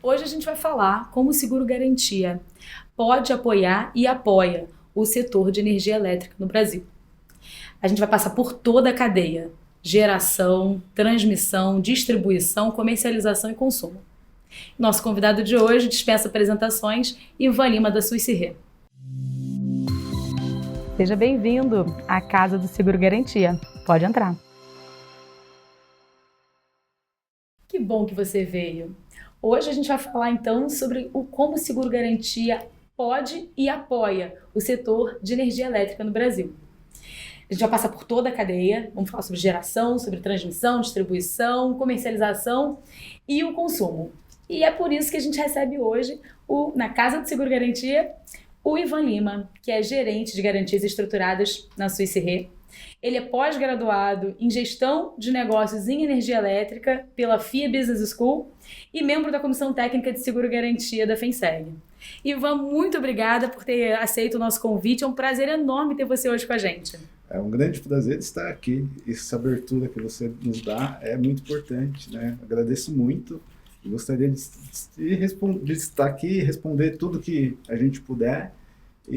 Hoje a gente vai falar como o seguro garantia pode apoiar e apoia o setor de energia elétrica no Brasil. A gente vai passar por toda a cadeia: geração, transmissão, distribuição, comercialização e consumo. Nosso convidado de hoje dispensa apresentações, Ivan Lima, da Suíça Re. Seja bem-vindo à Casa do Seguro Garantia. Pode entrar. Que bom que você veio. Hoje a gente vai falar então sobre como o seguro garantia pode e apoia o setor de energia elétrica no Brasil. A gente vai passar por toda a cadeia, vamos falar sobre geração, sobre transmissão, distribuição, comercialização e o consumo. E é por isso que a gente recebe hoje, na Casa do Seguro Garantia, o Ivan Lima, que é gerente de garantias estruturadas na Suíça Re. Ele é pós-graduado em gestão de negócios em energia elétrica pela FIA Business School e membro da Comissão Técnica de Seguro Garantia da FENSEG. Ivan, muito obrigada por ter aceito o nosso convite. É um prazer enorme ter você hoje com a gente. É um grande prazer estar aqui. Essa abertura que você nos dá é muito importante, né? Agradeço muito e gostaria de estar aqui e responder tudo que a gente puder.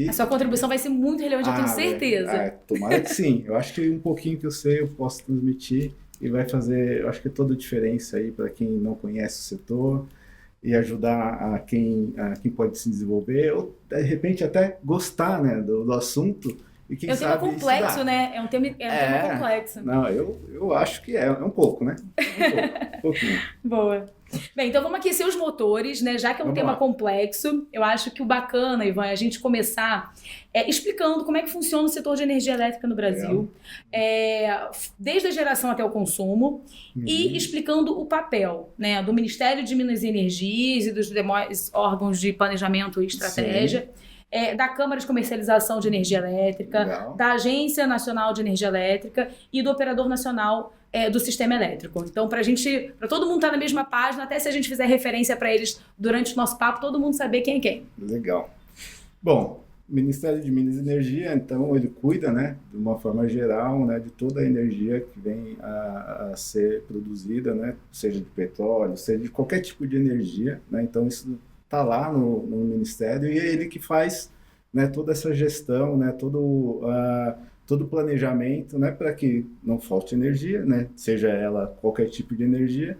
A sua contribuição vai ser muito relevante, eu tenho certeza. Tomara que sim. Eu acho que um pouquinho que eu sei eu posso transmitir e vai fazer, eu acho que toda a diferença aí para quem não conhece o setor e ajudar a quem pode se desenvolver ou de repente até gostar, né, do assunto. E quem sabe tema complexo, estudar. Né? É um tema complexo. Não, eu acho que é um pouco, né? Um pouquinho. Boa. Bem, então vamos aquecer os motores, né? Já que é um tema complexo, eu acho que o bacana, Ivan, é a gente começar explicando como é que funciona o setor de energia elétrica no Brasil, desde a geração até o consumo, e explicando o papel, né, do Ministério de Minas e Energias e dos demais órgãos de planejamento e estratégia. Da Câmara de Comercialização de Energia Elétrica, da Agência Nacional de Energia Elétrica e do Operador Nacional do Sistema Elétrico. Então, para todo mundo estar na mesma página, até se a gente fizer referência para eles durante o nosso papo, todo mundo saber quem é quem. Legal. Bom, o Ministério de Minas e Energia, então, ele cuida, né, de uma forma geral, né, de toda a energia que vem a ser produzida, né, seja de petróleo, seja de qualquer tipo de energia, né, então isso está lá no Ministério e é ele que faz, né, toda essa gestão, né, todo o planejamento, né, para que não falte energia, né, seja ela qualquer tipo de energia.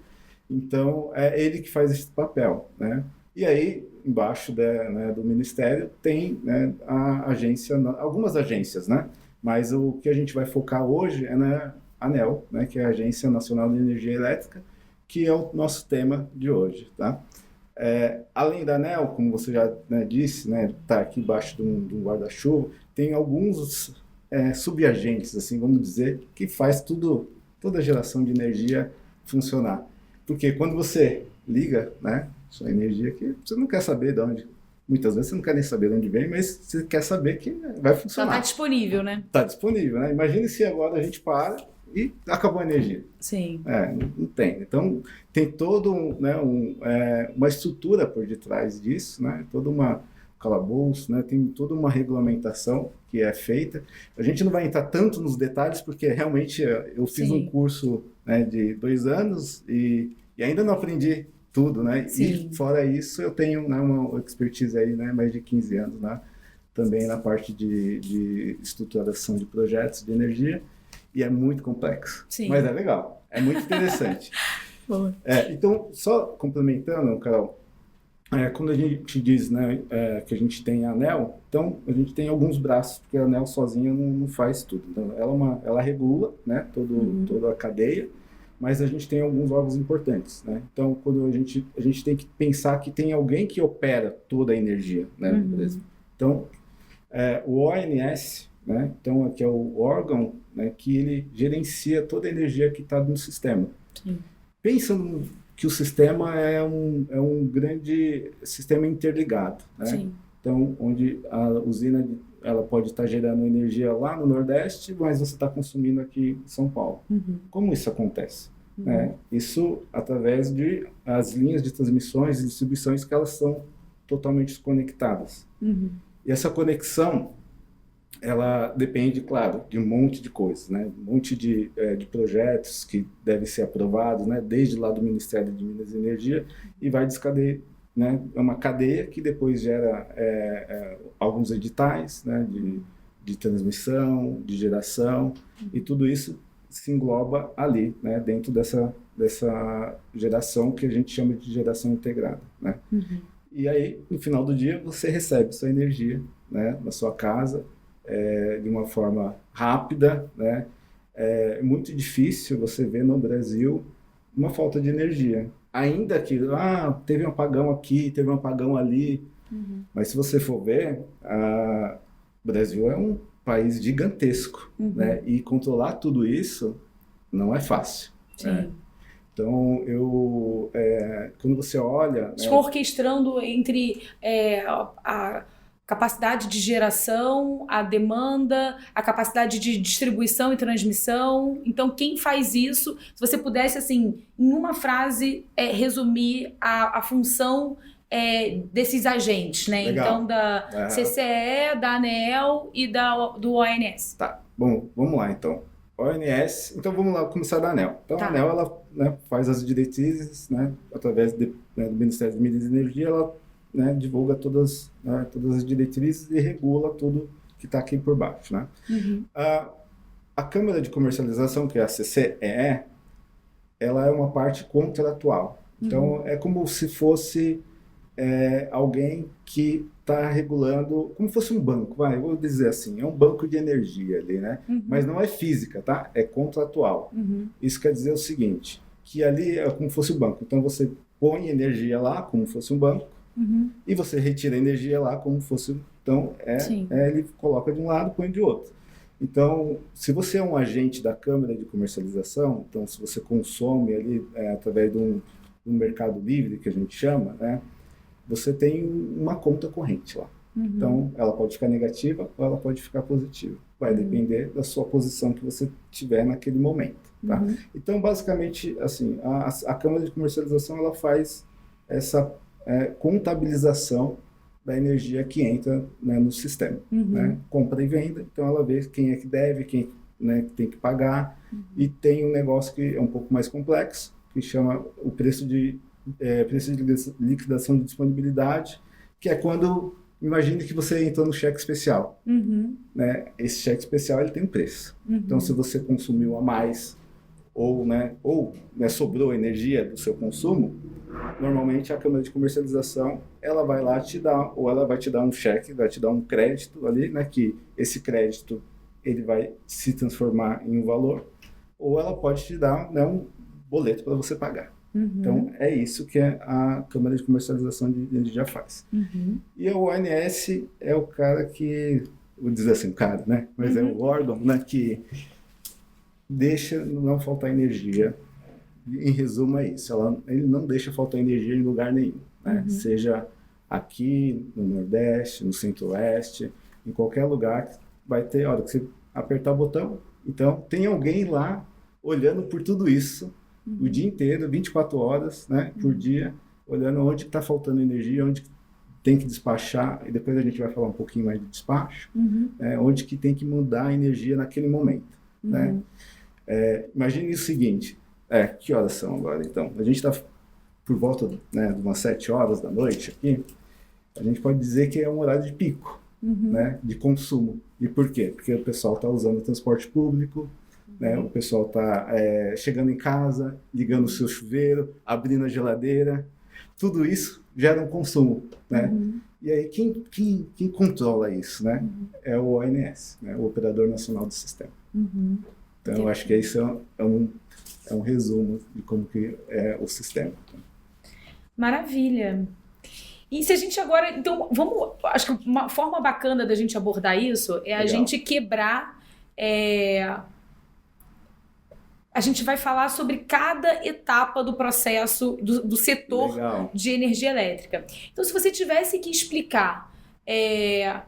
Então, é ele que faz esse papel, né. E aí, embaixo do Ministério, tem, né, algumas agências, né, mas o que a gente vai focar hoje é na ANEEL, né, que é a Agência Nacional de Energia Elétrica, que é o nosso tema de hoje, tá? Além da ANEEL, como você já, né, disse, né, tá aqui embaixo de um guarda-chuva, tem alguns subagentes, assim, vamos dizer, que faz toda a geração de energia funcionar. Porque quando você liga, né, sua energia aqui, você não quer saber de onde, muitas vezes você não quer nem saber de onde vem, mas você quer saber que vai funcionar. Já está disponível, né? Está disponível, né? Imagine se agora a gente para e acabou a energia. Sim. Não tem. Então, tem todo uma estrutura por detrás disso, né? Toda uma calabouço, né? Tem toda uma regulamentação que é feita. A gente não vai entrar tanto nos detalhes, porque realmente eu fiz um curso, né, de 2 anos e ainda não aprendi tudo, né? Sim. E fora isso, eu tenho, né, uma expertise aí, né, mais de 15 anos, né? Também na parte de estruturação de projetos de energia. E é muito complexo, Sim. Mas é legal, é muito interessante. Boa. Então, só complementando, Carol, quando a gente diz, né, que a gente tem a ANEEL, então a gente tem alguns braços, porque a ANEEL sozinha não faz tudo. Então, ela regula, né, toda a cadeia, mas a gente tem alguns órgãos importantes, né? Então, quando a gente tem que pensar que tem alguém que opera toda a energia, né? Então, o ONS, né? Então, aqui é o órgão, né, que ele gerencia toda a energia que está no sistema. Sim. Pensando que o sistema é um grande sistema interligado, né? Sim. Então, onde a usina ela pode estar gerando energia lá no Nordeste, mas você está consumindo aqui em São Paulo. Como isso acontece? Isso através de as linhas de transmissões e distribuições que elas são totalmente conectadas. E essa conexão, ela depende, claro, de um monte de coisas, né? Um monte de projetos que devem ser aprovados, né? Desde lá do Ministério de Minas e Energia, e vai né, é uma cadeia que depois gera alguns editais, né, de transmissão, de geração, e tudo isso se engloba ali, né, dentro dessa geração que a gente chama de geração integrada, né? E aí, no final do dia, você recebe sua energia, né, na sua casa, de uma forma rápida, né? É muito difícil você ver no Brasil uma falta de energia. Ainda que, teve um apagão aqui, teve um apagão ali, mas se você for ver, o Brasil é um país gigantesco, né? E controlar tudo isso não é fácil. Sim. Né? Então, quando você olha... Estão orquestrando entre a capacidade de geração, a demanda, a capacidade de distribuição e transmissão. Então, quem faz isso, se você pudesse, assim, em uma frase, resumir a função desses agentes, né? Legal. Então, da CCE, da ANEEL e do ONS. Tá, bom, vamos lá, então. ONS, então vamos lá começar da ANEEL. Então, a ANEEL, ela, né, faz as do Ministério de Minas e Energia, ela, né, divulga todas as diretrizes e regula tudo que está aqui por baixo, né? A Câmara de Comercialização, que é a CCE, ela é uma parte contratual. Então, é como se fosse alguém que está regulando, como fosse um banco, eu vou dizer assim, é um banco de energia ali, né? Mas não é física, tá? É contratual. Isso quer dizer o seguinte, que ali é como fosse um banco. Então, você põe energia lá, como fosse um banco, e você retira a energia lá, como fosse... Então, ele coloca de um lado, põe de outro. Então, se você é um agente da Câmara de Comercialização, então, se você consome ali através de um mercado livre, que a gente chama, né? Você tem uma conta corrente lá. Então, ela pode ficar negativa ou ela pode ficar positiva. Vai depender da sua posição que você tiver naquele momento. Tá? Então, basicamente, assim, a Câmara de Comercialização, ela faz essa contabilização da energia que entra, né, no sistema. Né? Compra e venda. Então, ela vê quem é que deve, quem, né, que tem que pagar. E tem um negócio que é um pouco mais complexo, que chama o preço de liquidação de disponibilidade, que é quando, imagine que você entrou no cheque especial. Né? Esse cheque especial, ele tem um preço. Então, se você consumiu a mais, ou sobrou energia do seu consumo, normalmente a Câmara de Comercialização, ela vai lá te dar, ou ela vai te dar um cheque, vai te dar um crédito ali, né, que esse crédito, ele vai se transformar em um valor, ou ela pode te dar, né, um boleto para você pagar. Então, é isso que a Câmara de Comercialização de Energia faz. E o ONS é o cara que, vou dizer assim, cara, né? Mas é o órgão, né, que deixa não faltar energia. Em resumo, é isso. Ele não deixa faltar energia em lugar nenhum. Né? Seja aqui, no Nordeste, no Centro-Oeste, em qualquer lugar, vai ter, hora que você apertar o botão, então tem alguém lá olhando por tudo isso, o dia inteiro, 24 horas, né, por dia, olhando onde está faltando energia, onde tem que despachar, e depois a gente vai falar um pouquinho mais de despacho, onde que tem que mudar a energia naquele momento. Né? Imagine o seguinte, que horas são agora então? A gente está por volta, né, de umas 7 horas da noite aqui, a gente pode dizer que é um horário de pico, né, de consumo. E por quê? Porque o pessoal está usando o transporte público, né, o pessoal está chegando em casa, ligando o seu chuveiro, abrindo a geladeira, tudo isso gera um consumo, né? E aí quem controla isso, né? É o ONS, né, o Operador Nacional do Sistema. Então eu acho que isso é um resumo de como que é o sistema. Maravilha. E se a gente agora, então, acho que uma forma bacana da gente abordar isso é a gente quebrar, a gente vai falar sobre cada etapa do processo do setor de energia elétrica. Então, se você tivesse que explicar para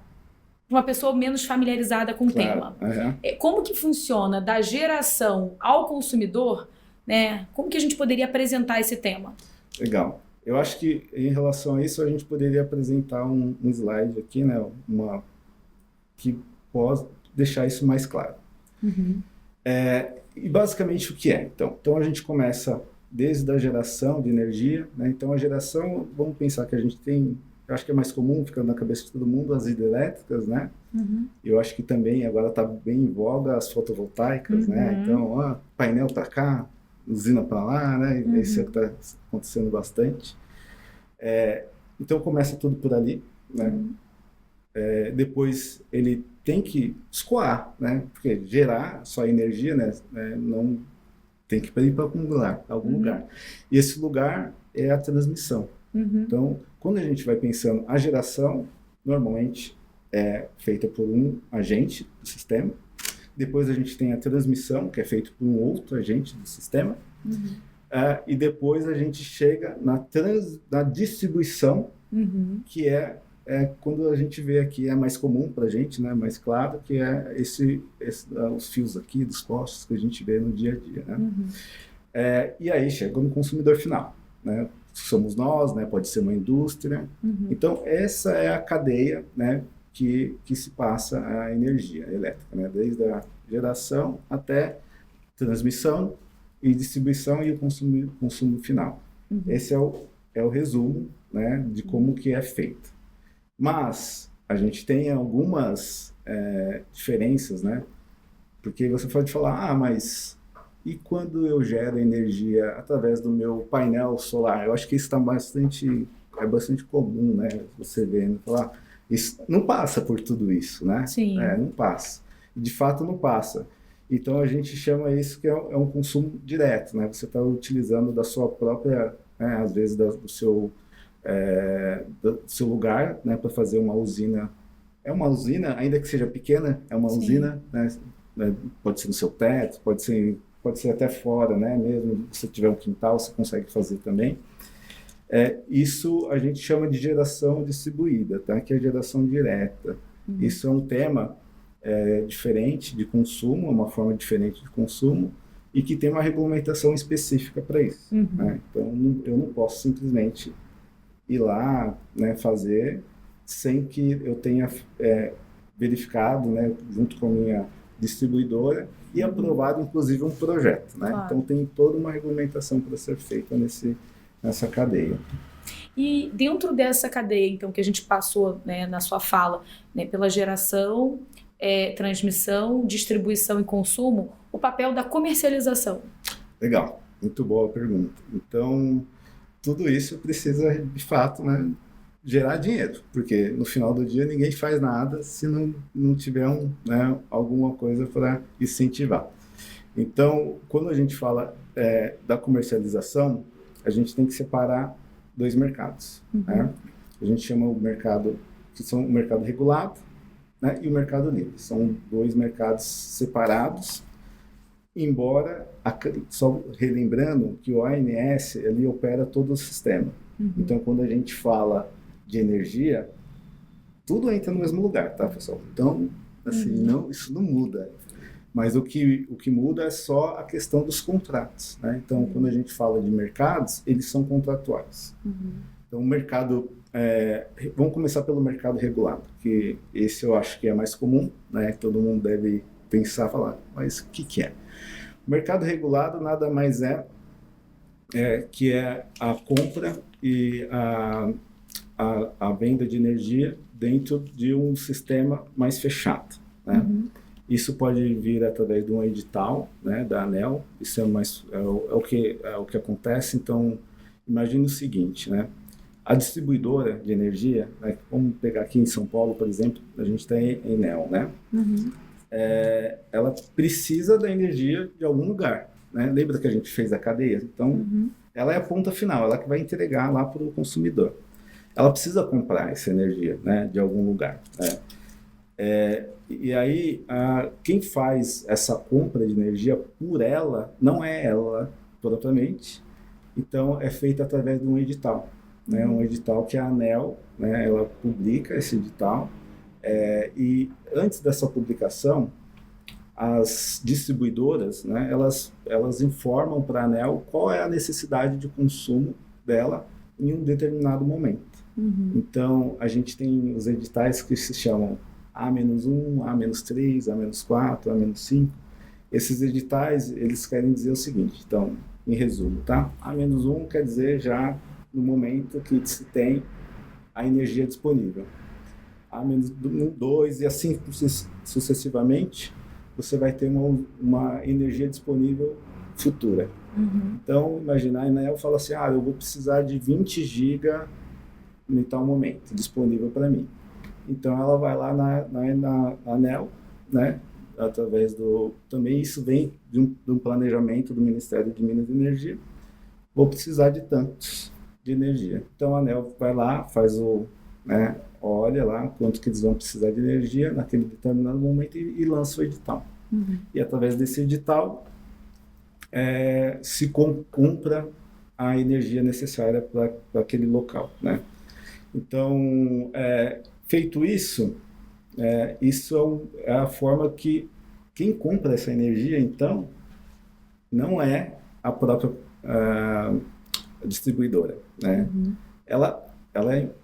uma pessoa menos familiarizada com o tema, como que funciona da geração ao consumidor, né? Como que a gente poderia apresentar esse tema? Legal. Eu acho que, em relação a isso, a gente poderia apresentar um slide aqui, né? Que pode deixar isso mais claro. E basicamente o que é? Então a gente começa desde a geração de energia, né? Então a geração, vamos pensar que a gente tem, eu acho que é mais comum, ficando na cabeça de todo mundo, as hidrelétricas, né? Eu acho que também agora está bem em voga as fotovoltaicas, né? Então, ó, painel para cá, usina para lá, né? Isso é que está acontecendo bastante. Então começa tudo por ali, né? Depois ele tem que escoar, né? Porque gerar só energia, né? Não tem que ir para algum lugar. E esse lugar é a transmissão. Então, quando a gente vai pensando, a geração normalmente é feita por um agente do sistema. Depois a gente tem a transmissão, que é feita por um outro agente do sistema. E depois a gente chega na distribuição, que é quando a gente vê aqui, é mais comum para a gente, né, mais claro, que é os fios aqui dos postos que a gente vê no dia a dia. Né? E aí chega no consumidor final, né? Somos nós, né? Pode ser uma indústria. Então, essa é a cadeia, né, que se passa a energia elétrica, né? Desde a geração até transmissão e distribuição e o consumo final. Esse é o resumo, né, de como que é feito. Mas a gente tem algumas diferenças, né? Porque você pode falar, mas e quando eu gero energia através do meu painel solar? Eu acho que isso é bastante comum, né? Você vendo falar, isso não passa por tudo isso, né? Sim. Não passa. De fato, não passa. Então a gente chama isso que é um consumo direto, né? Você está utilizando da sua própria, né, às vezes do seu lugar, né, para fazer uma usina. É uma usina, ainda que seja pequena, é uma usina, né? Pode ser no seu teto, pode ser até fora, né? Mesmo se você tiver um quintal, você consegue fazer também. Isso a gente chama de geração distribuída, tá? Que é a geração direta. Isso é um tema diferente de consumo, uma forma diferente de consumo, e que tem uma regulamentação específica para isso. Né? Então, eu não posso simplesmente ir lá, né, fazer sem que eu tenha verificado, né, junto com a minha distribuidora e aprovado, inclusive, um projeto. Né? Claro. Então, tem toda uma regulamentação para ser feita nessa cadeia. E dentro dessa cadeia, então, que a gente passou, né, na sua fala, né, pela geração, transmissão, distribuição e consumo, o papel da comercialização. Legal, muito boa a pergunta. Então, tudo isso precisa, de fato, né, gerar dinheiro, porque no final do dia ninguém faz nada se não tiver alguma coisa para incentivar. Então, quando a gente fala da comercialização, a gente tem que separar dois mercados. Né? A gente chama o mercado, que são o mercado regulado, né, e o mercado livre. São dois mercados separados, embora, só relembrando que o ONS ele opera todo o sistema. Então, quando a gente fala de energia, tudo entra no mesmo lugar, tá, pessoal? Então, assim, isso não muda. Mas o que muda é só a questão dos contratos. Né? Então, quando a gente fala de mercados, eles são contratuais. Então, o mercado... vamos começar pelo mercado regulado, que esse eu acho que é mais comum, né? Todo mundo deve pensar, falar, mas o que é? O mercado regulado nada mais que é a compra e a venda de energia dentro de um sistema mais fechado. Né? Isso pode vir através de um edital, né, da ANEEL. Isso é o que acontece. Então, imagine o seguinte, né? A distribuidora de energia, né, vamos pegar aqui em São Paulo, por exemplo, a gente tem a Enel, né? Ela precisa da energia de algum lugar. Né? Lembra que a gente fez a cadeia? Então, ela é a ponta final, ela que vai entregar lá para o consumidor. Ela precisa comprar essa energia, né, de algum lugar. Né? E aí, quem faz essa compra de energia por ela, não é ela propriamente, então é feita através de um edital. Né? Um edital que a ANEEL, né, ela publica esse edital, e antes dessa publicação, as distribuidoras, né, elas informam para a ANEEL qual é a necessidade de consumo dela em um determinado momento. Então, a gente tem os editais que se chamam A-1, A-3, A-4, A-5. Esses editais, eles querem dizer o seguinte, então, em resumo, tá? A-1 quer dizer já no momento que se tem a energia disponível. A-2 e assim sucessivamente, você vai ter uma energia disponível futura. Então, imaginar, a Enel fala assim, eu vou precisar de 20 GB em tal momento, disponível para mim. Então, ela vai lá na Enel, né? Através também isso vem de um planejamento do Ministério de Minas e Energia. Vou precisar de tantos de energia. Então, a Enel vai lá, faz olha lá quanto que eles vão precisar de energia naquele determinado momento e lança o edital. E através desse edital, se compra a energia necessária para aquele local, né? Então, feito isso, isso é a forma que quem compra essa energia, então, não é a própria distribuidora, né? Ela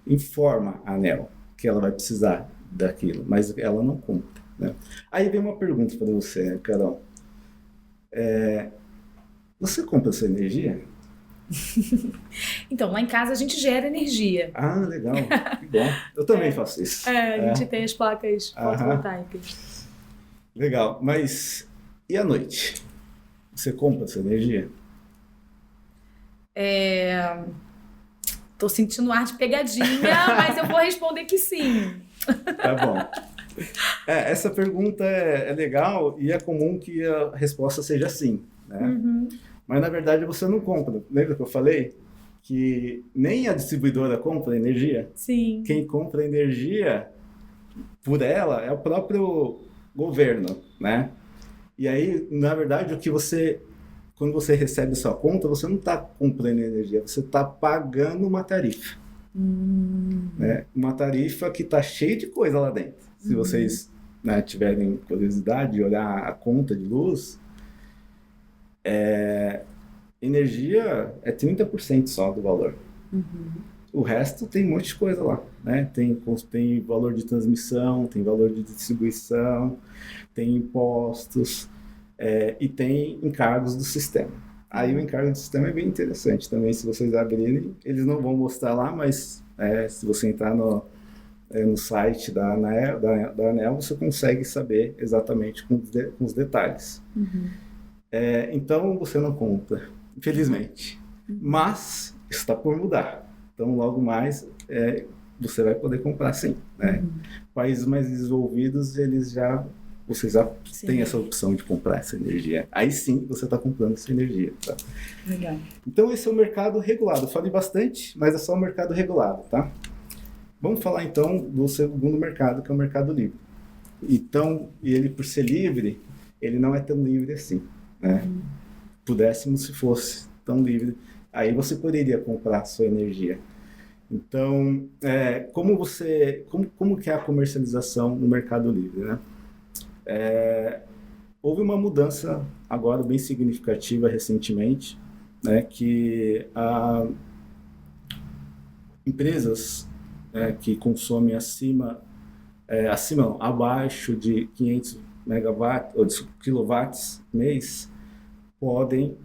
informa a ANEEL que ela vai precisar daquilo, mas ela não compra, né? Aí vem uma pergunta para você, Carol. Você compra essa energia? Então, lá em casa a gente gera energia. Ah, legal. Que bom. Eu também faço isso. A gente tem as placas fotovoltaicas. Legal. Mas e à noite? Você compra essa energia? Tô sentindo ar de pegadinha, mas eu vou responder que sim. Tá bom. Essa pergunta é legal e é comum que a resposta seja sim, né? Mas na verdade você não compra. Lembra que eu falei que nem a distribuidora compra energia? Sim. Quem compra energia por ela é o próprio governo, né? E aí, na verdade, quando você recebe sua conta, você não está comprando energia, você está pagando uma tarifa. Né? Uma tarifa que está cheia de coisa lá dentro. Se vocês tiverem curiosidade de olhar a conta de luz, energia é 30% só do valor. O resto tem um monte de coisa lá, né? Tem valor de transmissão, tem valor de distribuição, tem impostos e tem encargos do sistema. Aí o encargo do sistema é bem interessante também, se vocês abrirem, eles não vão mostrar lá, mas se você entrar no site da ANEEL, você consegue saber exatamente com os detalhes. Então você não compra, infelizmente. Mas está por mudar. Então logo mais você vai poder comprar sim. Né? Países mais desenvolvidos, vocês já têm essa opção de comprar essa energia. Aí sim você está comprando essa energia. Tá? Legal. Então esse é o mercado regulado. Eu falei bastante, mas é só o mercado regulado, tá? Vamos falar então do segundo mercado, que é o mercado livre. Então, ele por ser livre, ele não é tão livre assim, né? Pudéssemos, se fosse tão livre, aí você poderia comprar a sua energia. Então, como que é a comercialização no mercado livre, né? Houve uma mudança agora bem significativa recentemente, né, que empresas que consomem abaixo de 500 megawatts ou quilowatts mês podem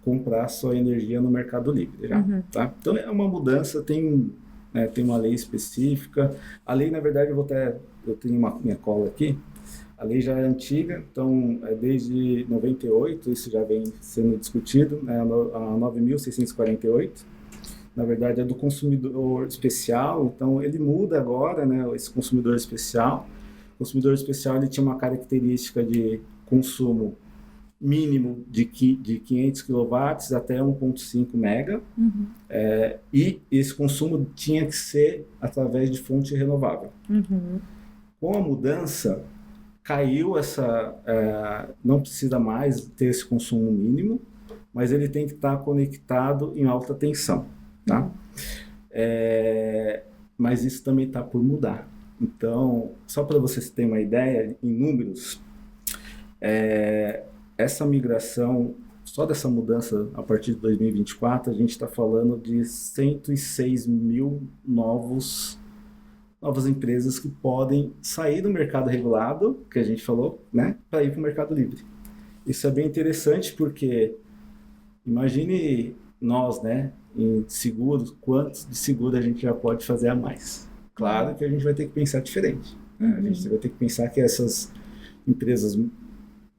comprar sua energia no Mercado Livre já, tá? Então é uma mudança, tem uma lei específica. A lei, na verdade, eu tenho minha cola aqui. A lei já é antiga, então desde 98 isso já vem sendo discutido, né? A 9.648. Na verdade é do consumidor especial, então ele muda agora, né, esse consumidor especial. O consumidor especial ele tinha uma característica de consumo mínimo de 500 kW até 1,5 mega, e esse consumo tinha que ser através de fonte renovável. Com a mudança, caiu não precisa mais ter esse consumo mínimo, mas ele tem que estar conectado em alta tensão. Tá? Mas isso também está por mudar. Então, só para vocês terem uma ideia, em números, essa migração, só dessa mudança a partir de 2024, a gente está falando de 106 mil novas empresas que podem sair do mercado regulado, que a gente falou, né, para ir para o mercado livre. Isso é bem interessante porque Imagine nós, né, em seguros, quantos de seguro a gente já pode fazer a mais. Claro que a gente vai ter que pensar diferente, né? A gente vai ter que pensar que essas empresas,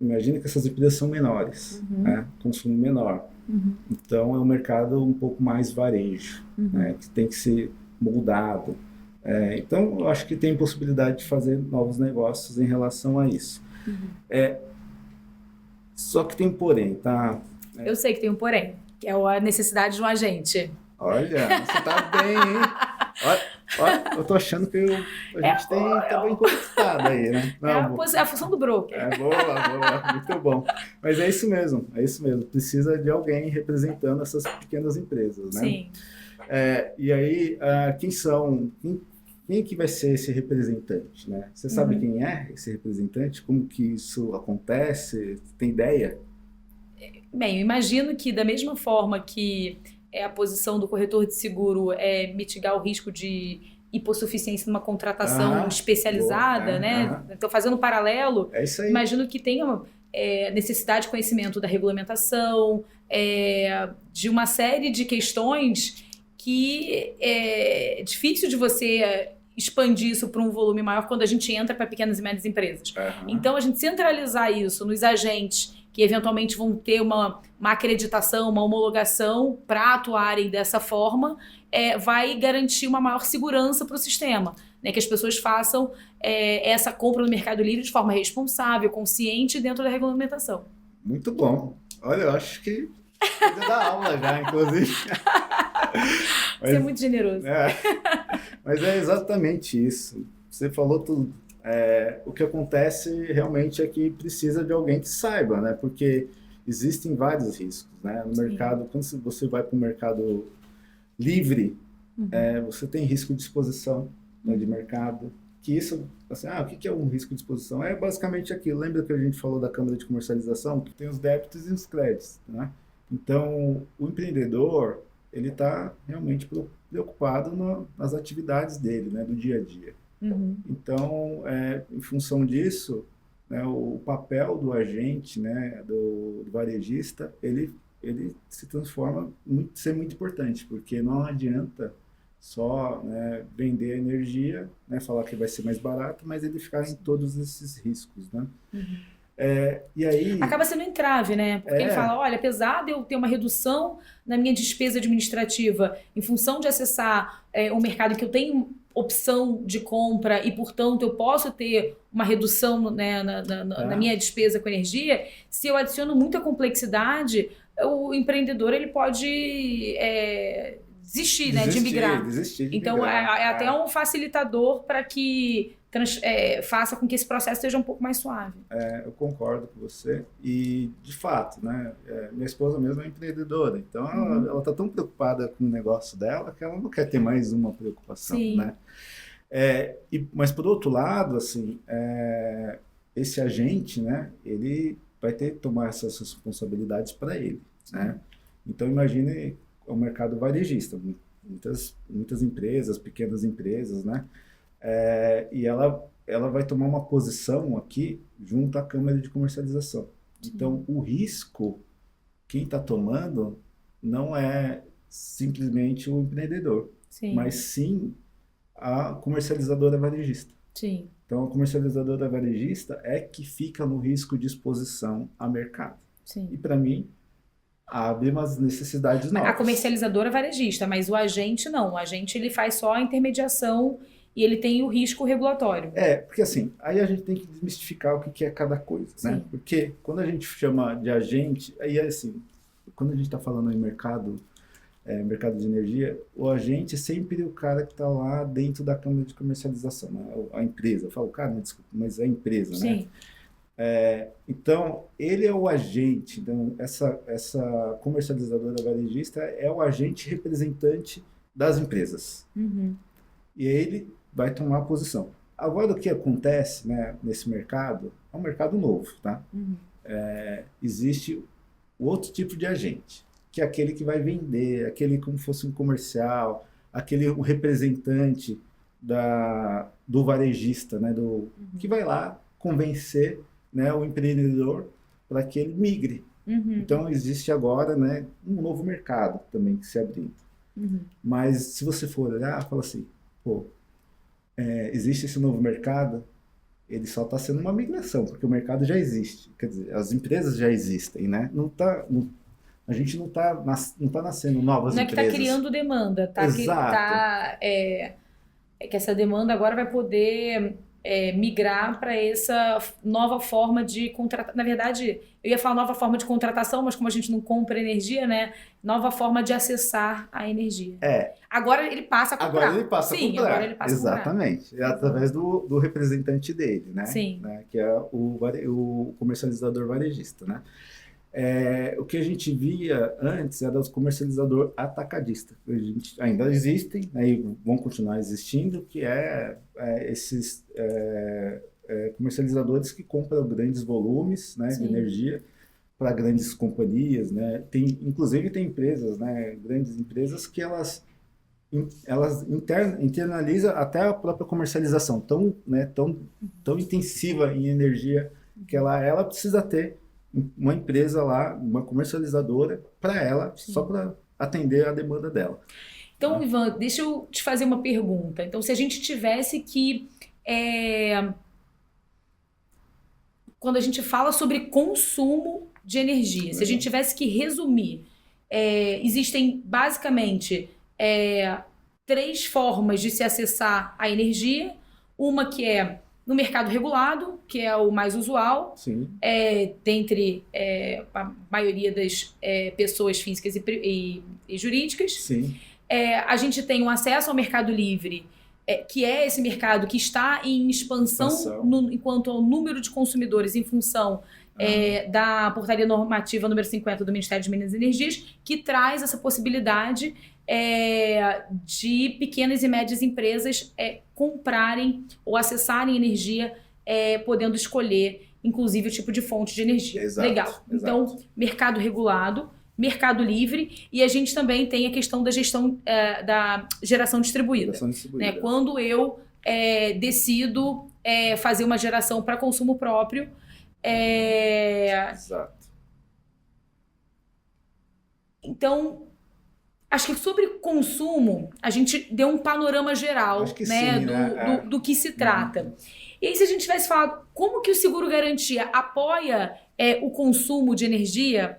imagina que essas empresas são menores, né, consumo menor. Então é um mercado um pouco mais varejo, né, que tem que ser moldado. Então eu acho que tem possibilidade de fazer novos negócios em relação a isso. Só que tem porém, tá? Eu sei que tem um porém, que é a necessidade de um agente. Olha, você tá bem, hein? Olha, eu tô achando que a gente tá bem conectado aí, né? Não, É a função do broker. Boa, muito bom. Mas é isso mesmo. Precisa de alguém representando essas pequenas empresas, né? Sim. E aí, quem que vai ser esse representante, né? Você sabe quem é esse representante? Como que isso acontece? Tem ideia? Bem, eu imagino que da mesma forma que a posição do corretor de seguro é mitigar o risco de hipossuficiência numa contratação especializada, né? Então, fazendo um paralelo, é isso aí. Imagino que tenha necessidade de conhecimento da regulamentação, de uma série de questões que é difícil de você expandir isso para um volume maior quando a gente entra para pequenas e médias empresas. Então, a gente centralizar isso nos agentes que eventualmente vão ter uma acreditação, uma homologação para atuarem dessa forma, vai garantir uma maior segurança para o sistema, né? Que as pessoas façam essa compra no Mercado Livre de forma responsável, consciente dentro da regulamentação. Muito bom. Olha, eu acho que podia dar aula já, inclusive. Você é muito generoso. Mas é exatamente isso. Você falou tudo. O que acontece realmente é que precisa de alguém que saiba, né? Porque existem vários riscos, né? No mercado, quando você vai para o mercado livre, você tem risco de exposição, né, de mercado. Que isso, assim, o que é um risco de exposição? É basicamente aquilo. Lembra que a gente falou da Câmara de Comercialização? Que tem os débitos e os créditos, né? Então, o empreendedor, ele está realmente preocupado nas atividades dele, né, do dia a dia. Então, em função disso, né, o papel do agente, né, do varejista, ele se transforma ser muito importante, porque não adianta só, né, vender a energia, né, falar que vai ser mais barato, mas ele ficar em todos esses riscos, né? E aí acaba sendo um entrave, né? Porque ele fala, olha, apesar de eu ter uma redução na minha despesa administrativa em função de acessar um mercado que eu tenho opção de compra e, portanto, eu posso ter uma redução, né, na minha despesa com energia, se eu adiciono muita complexidade, o empreendedor ele pode desistir, né, de migrar. Então, é até um facilitador para que faça com que esse processo seja um pouco mais suave. Eu concordo com você. E, de fato, né, minha esposa mesmo é empreendedora, então ela está tão preocupada com o negócio dela que ela não quer ter mais uma preocupação, né? Mas, por outro lado, assim, esse agente, né, ele vai ter que tomar essas responsabilidades para ele, né? Então, imagine o mercado varejista, muitas empresas, pequenas empresas, né? E ela vai tomar uma posição aqui junto à Câmara de Comercialização. Então, o risco, quem está tomando, não é simplesmente o empreendedor, mas sim a comercializadora varejista. Então, a comercializadora varejista é que fica no risco de exposição a mercado. E, para mim, abre umas necessidades novas. A comercializadora varejista, mas o agente não. O agente ele faz só a intermediação e ele tem o risco regulatório. Porque assim, aí a gente tem que desmistificar o que é cada coisa, né? Porque quando a gente chama de agente, aí assim, quando a gente está falando em mercado de energia, o agente é sempre o cara que está lá dentro da Câmara de Comercialização, né? A empresa. Eu falo, cara, desculpa, mas é a empresa, né? Então, ele é o agente. Então, essa comercializadora varejista é o agente representante das empresas. E ele vai tomar a posição. Agora, o que acontece, né, nesse mercado, é um mercado novo, tá? Existe outro tipo de agente, que é aquele que vai vender, aquele como fosse um comercial, um representante do varejista, né, que vai lá convencer, né, o empreendedor para que ele migre, Então existe agora, né, um novo mercado também que se abrindo. Mas se você for olhar, fala assim, pô, existe esse novo mercado, ele só está sendo uma migração, porque o mercado já existe, quer dizer, as empresas já existem, né? A gente não tá nascendo novas Não é que empresas. está criando demanda, Exato. é que essa demanda agora vai poder migrar para essa nova forma de contratar. Na verdade, eu ia falar nova forma de contratação, mas como a gente não compra energia, né? Nova forma de acessar a energia. Agora ele passa a comprar. Agora ele passa a comprar. Sim, agora ele passa a comprar. Exatamente. É através do representante dele, né? Sim. Né? Que é o comercializador varejista, né? O que a gente via antes era os comercializador atacadista. A gente, ainda existem, né, e vão continuar existindo, que esses comercializadores que compram grandes volumes, né, de energia para grandes companhias, né? Inclusive tem empresas, né, grandes empresas que elas internalizam até a própria comercialização, tão intensiva em energia que ela precisa ter uma empresa lá, uma comercializadora para ela, só para atender a demanda dela. Então, Ivan, deixa eu te fazer uma pergunta. Então, se a gente tivesse que... Quando a gente fala sobre consumo de energia, se a gente tivesse que resumir, existem basicamente 3 formas de se acessar a energia. Uma que é no mercado regulado, que é o mais usual, dentre a maioria das pessoas físicas e jurídicas. Sim. A gente tem um acesso ao mercado livre, que é esse mercado que está em expansão enquanto ao número de consumidores em função da portaria normativa número 50 do Ministério de Minas e Energias, que traz essa possibilidade de pequenas e médias empresas comprarem ou acessarem energia, podendo escolher, inclusive, o tipo de fonte de energia. Exato, Legal. Exato. Então, mercado regulado, mercado livre, e a gente também tem a questão da gestão da geração distribuída. Né? Quando eu decido fazer uma geração para consumo próprio. Exato. Então, acho que sobre consumo, a gente deu um panorama geral, sim, do que se trata. E aí, se a gente tivesse falado como que o seguro garantia apoia o consumo de energia,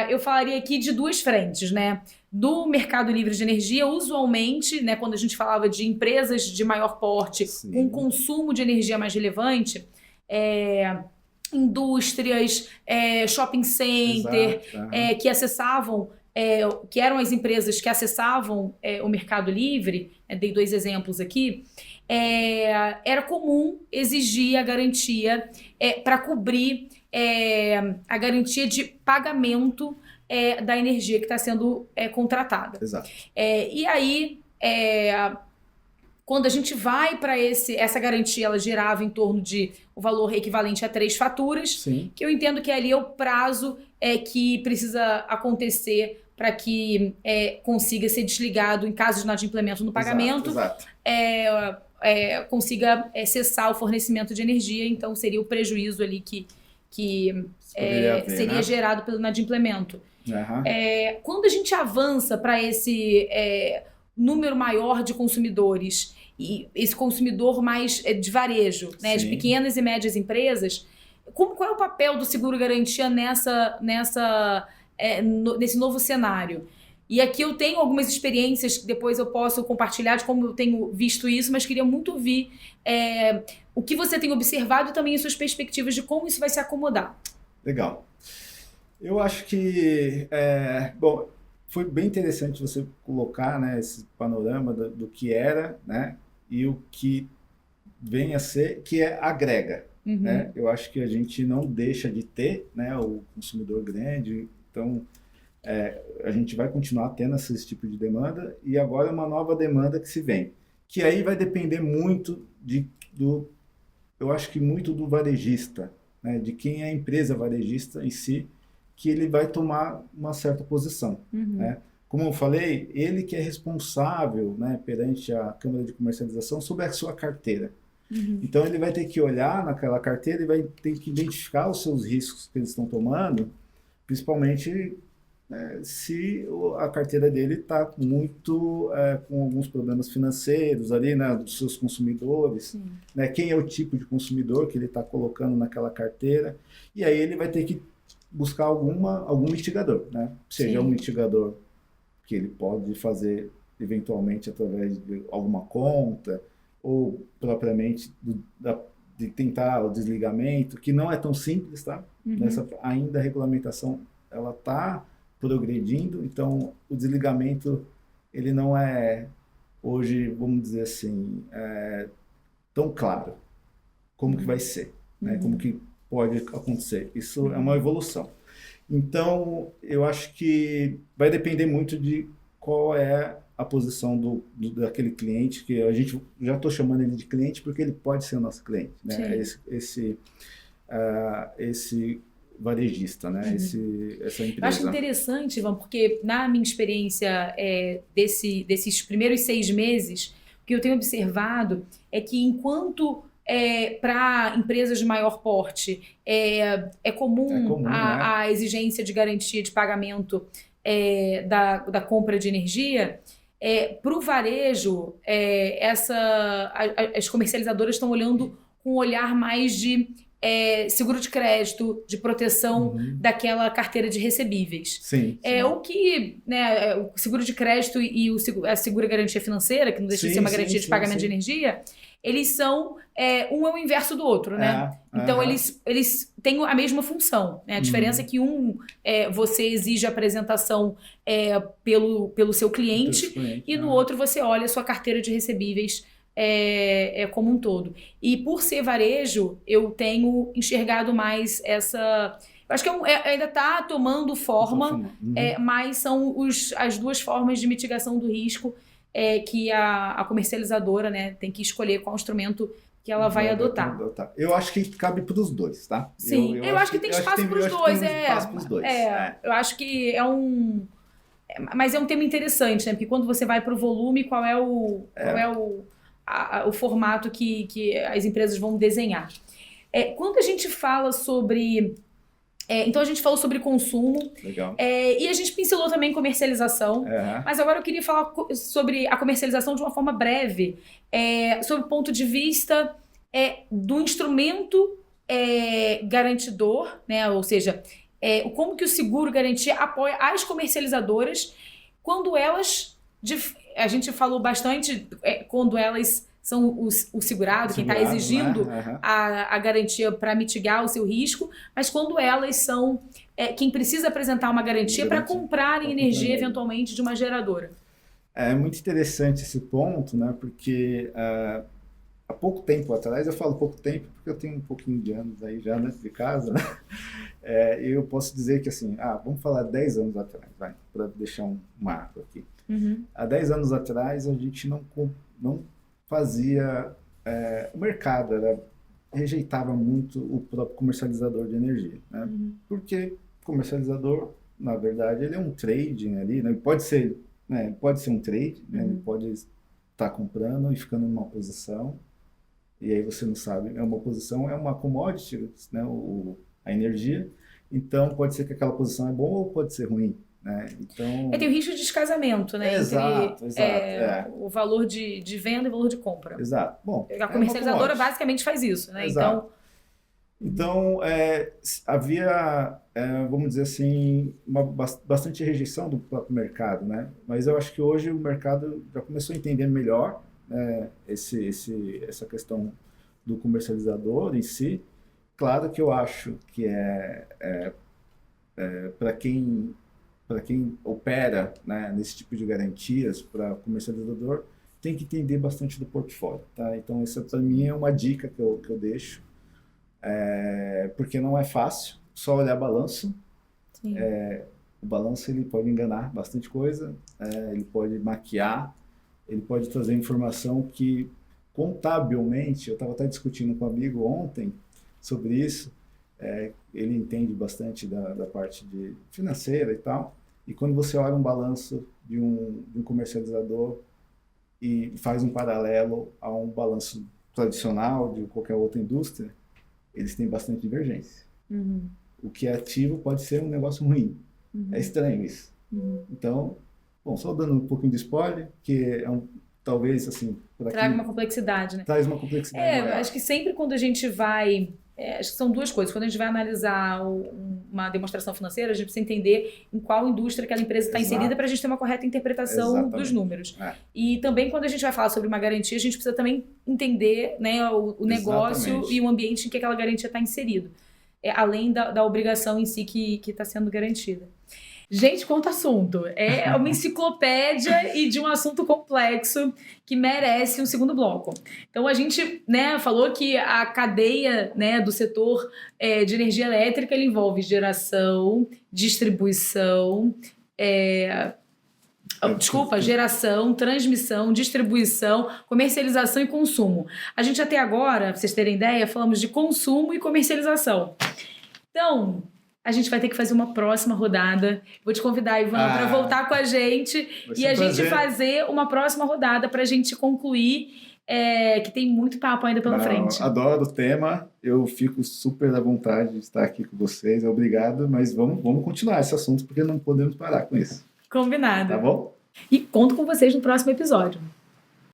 eu falaria aqui de 2 frentes, né? Do mercado livre de energia, usualmente, né, quando a gente falava de empresas de maior porte, com consumo de energia mais relevante, indústrias, shopping center, que acessavam, que eram as empresas que acessavam o mercado livre, dei 2 exemplos aqui, era comum exigir a garantia para cobrir a garantia de pagamento da energia que está sendo contratada. Exato. E aí, quando a gente vai para essa garantia, ela girava em torno de o valor equivalente a 3 faturas, que eu entendo que ali é o prazo que precisa acontecer para que consiga ser desligado em caso de inadimplemento no pagamento, exato. Consiga cessar o fornecimento de energia. Então seria o prejuízo ali que seria gerado pelo inadimplemento. Quando a gente avança para esse número maior de consumidores, e esse consumidor mais de varejo, né, de pequenas e médias empresas, qual é o papel do seguro-garantia nesse novo cenário? E aqui eu tenho algumas experiências que depois eu posso compartilhar de como eu tenho visto isso, mas queria muito ouvir o que você tem observado e também as suas perspectivas de como isso vai se acomodar. Legal. Eu acho que, foi bem interessante você colocar, né, esse panorama do que era, né, e o que vem a ser, que agrega. Né? Eu acho que a gente não deixa de ter, né, o consumidor grande, então a gente vai continuar tendo esse tipo de demanda, e agora é uma nova demanda que se vem, que aí vai depender muito eu acho que muito do varejista, né, de quem é a empresa varejista em si, que ele vai tomar uma certa posição. Né? Como eu falei, ele que é responsável, né, perante a Câmara de Comercialização sobre a sua carteira. Então ele vai ter que olhar naquela carteira e vai ter que identificar os seus riscos que eles estão tomando principalmente se a carteira dele está muito com alguns problemas financeiros ali, né, dos seus consumidores, né, quem é o tipo de consumidor que ele está colocando naquela carteira, e aí ele vai ter que buscar algum mitigador, né, seja um mitigador que ele pode fazer eventualmente através de alguma conta, ou propriamente de tentar o desligamento, que não é tão simples, tá? Ainda a regulamentação ela está progredindo, então o desligamento ele não é hoje, vamos dizer assim, tão claro como que vai ser, né? Como que pode acontecer. Isso é uma evolução. Então, eu acho que vai depender muito de qual é a posição daquele cliente, que a gente já estou chamando ele de cliente porque ele pode ser o nosso cliente, né? Esse varejista, né? Essa empresa. Eu acho interessante, Ivan, porque na minha experiência desses primeiros 6 meses, o que eu tenho observado é que enquanto para empresas de maior porte é comum a exigência de garantia de pagamento da compra de energia, para o varejo, as comercializadoras estão olhando com um olhar mais de seguro de crédito, de proteção daquela carteira de recebíveis. Sim. O que, né, o seguro de crédito e a segura garantia financeira, que não deixa de ser uma garantia de pagamento de energia, eles são um é o inverso do outro, né? Então eles têm a mesma função, né? A diferença é que você exige a apresentação pelo seu cliente e no outro você olha a sua carteira de recebíveis como um todo. E por ser varejo, eu tenho enxergado mais essa... Eu acho que ainda está tomando forma, mas são as duas formas de mitigação do risco que a comercializadora, né, tem que escolher qual instrumento que ela vai adotar. Eu acho que cabe para os dois, tá? Sim, eu acho que tem espaço para os dois. Eu acho que mas é um tema interessante, né? Porque quando você vai para o volume, qual é o formato que as empresas vão desenhar. Quando a gente fala sobre... então a gente falou sobre consumo. Legal. E a gente pincelou também comercialização. Mas agora eu queria falar sobre a comercialização de uma forma breve. Sobre o ponto de vista do instrumento garantidor, né? Ou seja, como que o seguro garantia apoia as comercializadoras quando elas... A gente falou bastante quando elas são o segurado, quem está exigindo, né? a garantia para mitigar o seu risco, mas quando elas são quem precisa apresentar uma garantia para comprarem energia eventualmente de uma geradora. É muito interessante esse ponto, né? Porque há pouco tempo atrás, eu falo pouco tempo porque eu tenho um pouquinho de anos aí já dentro de casa, né? Eu posso dizer que assim, vamos falar 10 anos atrás, para deixar um marco aqui. Há 10 anos atrás a gente não fazia, o mercado rejeitava muito o próprio comercializador de energia, né? Porque o comercializador, na verdade, ele é um trading ali, né? Pode ser um trade, né? Ele pode estar comprando e ficando numa posição, e aí você não sabe, é uma posição, é uma commodity, né? A energia, então pode ser que aquela posição é boa ou pode ser ruim. Então... tem o risco de descasamento, né? Exato, entre o valor de venda e o valor de compra. Exato. Bom, a comercializadora basicamente faz isso, né? Exato. Então havia, vamos dizer assim, bastante rejeição do próprio mercado, né? Mas eu acho que hoje o mercado já começou a entender melhor essa questão do comercializador em si. Claro que eu acho que para quem opera, né, nesse tipo de garantias para comercializador, tem que entender bastante do portfólio, tá? Então, essa para mim é uma dica que eu deixo, porque não é fácil só olhar balanço. O balanço ele pode enganar bastante coisa, ele pode maquiar, ele pode trazer informação que, contabilmente, eu estava até discutindo com um amigo ontem sobre isso, ele entende bastante da parte de financeira e tal, e quando você olha um balanço de um comercializador e faz um paralelo a um balanço tradicional de qualquer outra indústria, eles têm bastante divergência. o que é ativo pode ser um negócio ruim. É estranho isso. Então, bom, só dando um pouquinho de spoiler, que é talvez assim... Traga uma complexidade, né? Traz uma complexidade maior. Acho que sempre quando a gente vai... acho que são duas coisas. Quando a gente vai analisar uma demonstração financeira, a gente precisa entender em qual indústria aquela empresa está inserida para a gente ter uma correta interpretação dos números. E também quando a gente vai falar sobre uma garantia, a gente precisa também entender, né, o negócio e o ambiente em que aquela garantia está inserido. Além da obrigação em si que está sendo garantida. Gente, quanto assunto. É uma enciclopédia e de um assunto complexo que merece um segundo bloco. Então, a gente, né, falou que a cadeia, né, do setor de energia elétrica ele envolve geração, distribuição, geração, transmissão, distribuição, comercialização e consumo. A gente até agora, para vocês terem ideia, falamos de consumo e comercialização. Então... a gente vai ter que fazer uma próxima rodada. Vou te convidar, Ivan, para voltar com a gente e a gente fazer uma próxima rodada para a gente concluir, que tem muito papo ainda pela frente. Adoro o tema, eu fico super à vontade de estar aqui com vocês, obrigado, mas vamos continuar esse assunto porque não podemos parar com isso. Combinado. Tá bom? E conto com vocês no próximo episódio.